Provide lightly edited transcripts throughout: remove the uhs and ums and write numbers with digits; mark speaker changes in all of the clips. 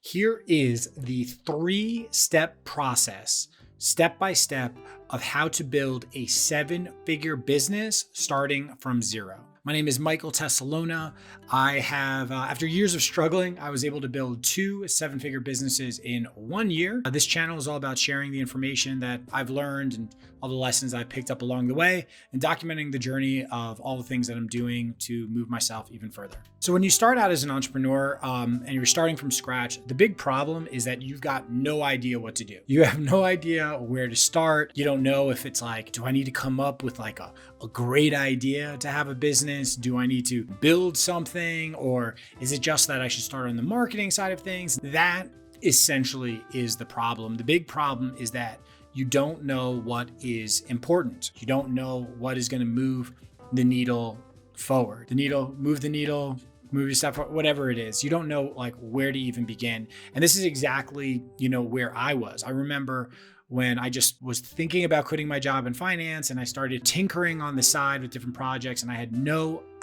Speaker 1: Here is the 3-step process, step by step, of how to build a 7-figure business starting from zero. My name is Michael Tessalona. I have, after years of struggling, I was able to build 2 7-figure businesses in 1 year. This channel is all about sharing the information that I've learned and all the lessons I've picked up along the way and documenting the journey of all the things that I'm doing to move myself even further. So when you start out as an entrepreneur and you're starting from scratch, the big problem is that you've got no idea what to do. You have no idea where to start. You don't know if it's like, do I need to come up with like a great idea to have a business? Do I need to build something? Or is it just that I should start on the marketing side of things? That essentially is the problem. The big problem is that you don't know what is important. You don't know what is going to move the needle forward. Move the needle, move your step forward, whatever it is. You don't know like where to even begin. And this is exactly, where I was. I remember when I just was thinking about quitting my job in finance and I started tinkering on the side with different projects and I had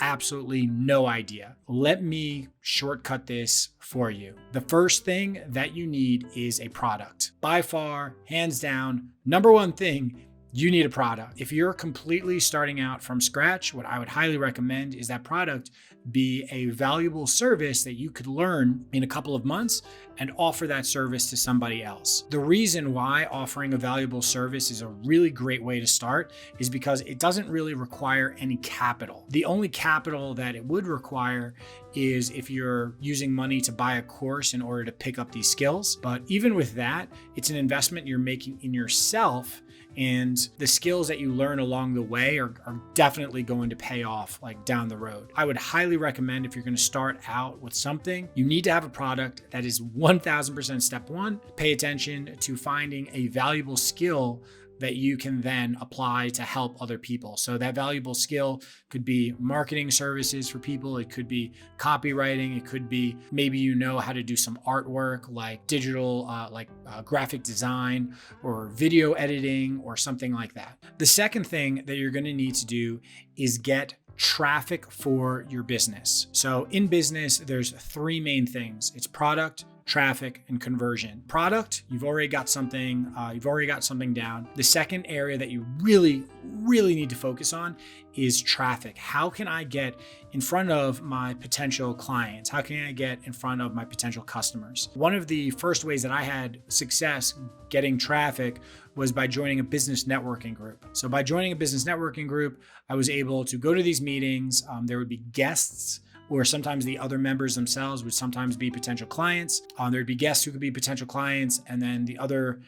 Speaker 1: absolutely no idea. Let me shortcut this for you. The first thing that you need is a product. By far, hands down, number one thing, you need a product. If you're completely starting out from scratch, what I would highly recommend is that product be a valuable service that you could learn in a couple of months and offer that service to somebody else. The reason why offering a valuable service is a really great way to start is because it doesn't really require any capital. The only capital that it would require is if you're using money to buy a course in order to pick up these skills. But even with that, it's an investment you're making in yourself. And the skills that you learn along the way are definitely going to pay off like down the road. I would highly recommend if you're going to start out with something, you need to have a product that is 1000% step one. Pay attention to finding a valuable skill that you can then apply to help other people. So that valuable skill could be marketing services for people. It could be copywriting. It could be maybe you know how to do some artwork like digital, graphic design or video editing or something like that. The second thing that you're going to need to do is get traffic for your business. So in business, there's 3 main things. It's product, traffic, and conversion. Product, you've already got something down. The second area that you really need to focus on is traffic. How can I get in front of my potential clients? How can I get in front of my potential customers? One of the first ways that I had success getting traffic was by joining a business networking group. So by joining a business networking group, I was able to go to these meetings. There would be guests, or sometimes the other members themselves would sometimes be potential clients. There'd be guests who could be potential clients, and then the other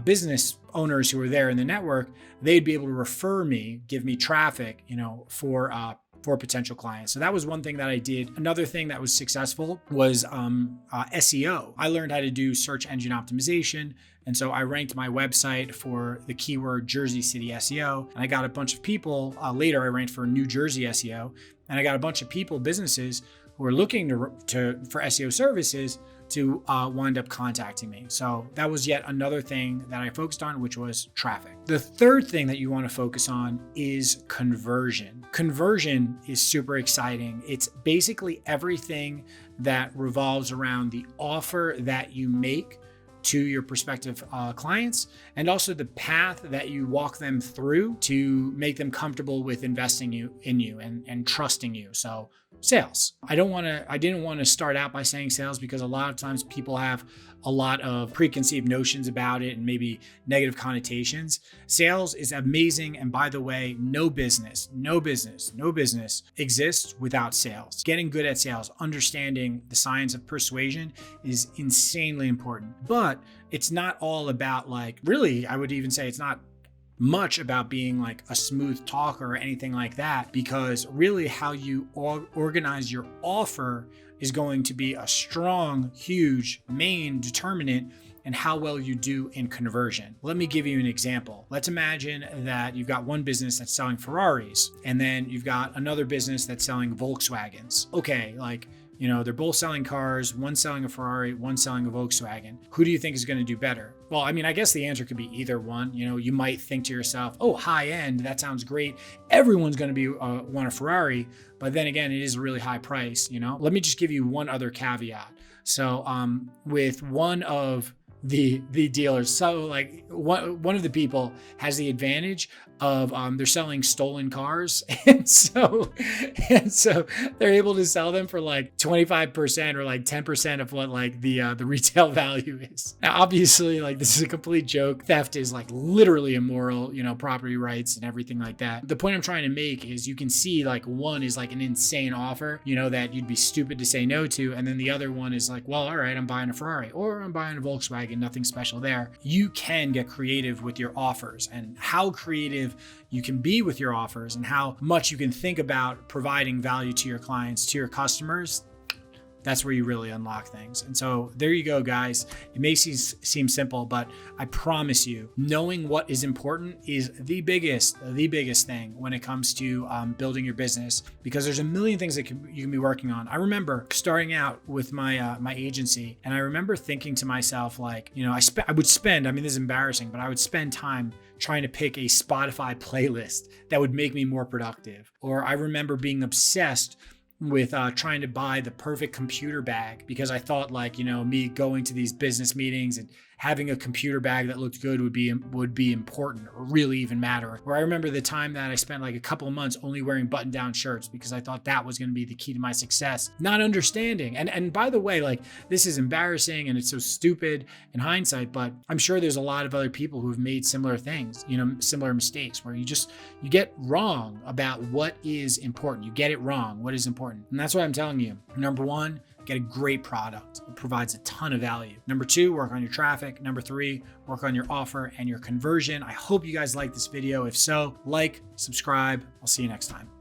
Speaker 1: business owners who were there in the network, they'd be able to refer me, give me traffic, for potential clients. So that was one thing that I did. Another thing that was successful was SEO. I learned how to do search engine optimization. And so I ranked my website for the keyword Jersey City SEO. And I got a bunch of people, later I ranked for New Jersey SEO. And I got a bunch of people, businesses who were looking for SEO services to wind up contacting me. So that was yet another thing that I focused on, which was traffic. The third thing that you want to focus on is conversion. Conversion is super exciting. It's basically everything that revolves around the offer that you make to your prospective clients, and also the path that you walk them through to make them comfortable with investing in you and trusting you. So sales. I didn't want to start out by saying sales because a lot of times people have a lot of preconceived notions about it and maybe negative connotations. Sales is amazing. And by the way, no business exists without sales. Getting good at sales, understanding the science of persuasion is insanely important. But it's not all about I would even say it's not much about being like a smooth talker or anything like that, because really how you organize your offer is going to be a strong, huge main determinant in how well you do in conversion. Let me give you an example. Let's imagine that you've got one business that's selling Ferraris, and then you've got another business that's selling Volkswagens. Okay, they're both selling cars, one selling a Ferrari, one selling a Volkswagen. Who do you think is going to do better? Well, I guess the answer could be either one. You might think to yourself, oh, high end, that sounds great. Everyone's going to want a Ferrari. But then again, it is a really high price. Let me just give you one other caveat. So with one of the dealers, so like one of the people has the advantage of they're selling stolen cars, and so they're able to sell them for like 25% or like 10% of what like the retail value is. Now obviously like this is a complete joke. Theft is like literally immoral, you know, property rights and everything like that. The point I'm trying to make is you can see like one is like an insane offer, you know, that you'd be stupid to say no to, and then the other one is like, well, all right, I'm buying a Ferrari or I'm buying a Volkswagen, nothing special there. You can get creative with your offers, and how creative you can be with your offers and how much you can think about providing value to your clients, to your customers. That's where you really unlock things. And so there you go, guys. It may seem simple, but I promise you, knowing what is important is the biggest thing when it comes to building your business, because there's a million things that you can be working on. I remember starting out with my my agency, and I remember thinking to myself, like, you know, I would spend, I mean, this is embarrassing, but I would spend time trying to pick a Spotify playlist that would make me more productive. Or I remember being obsessed with trying to buy the perfect computer bag, because I thought, like, you know, me going to these business meetings and having a computer bag that looked good would be important or really even matter. Or I remember the time that I spent like a couple of months only wearing button-down shirts because I thought that was going to be the key to my success, not understanding. And by the way, like, this is embarrassing and it's so stupid in hindsight, but I'm sure there's a lot of other people who have made similar things, you know, similar mistakes where you get wrong about what is important. You get it wrong, what is important. And that's what I'm telling you. Number one, get a great product. It provides a ton of value. Number two, work on your traffic. Number three, work on your offer and your conversion. I hope you guys like this video. If so, like, subscribe. I'll see you next time.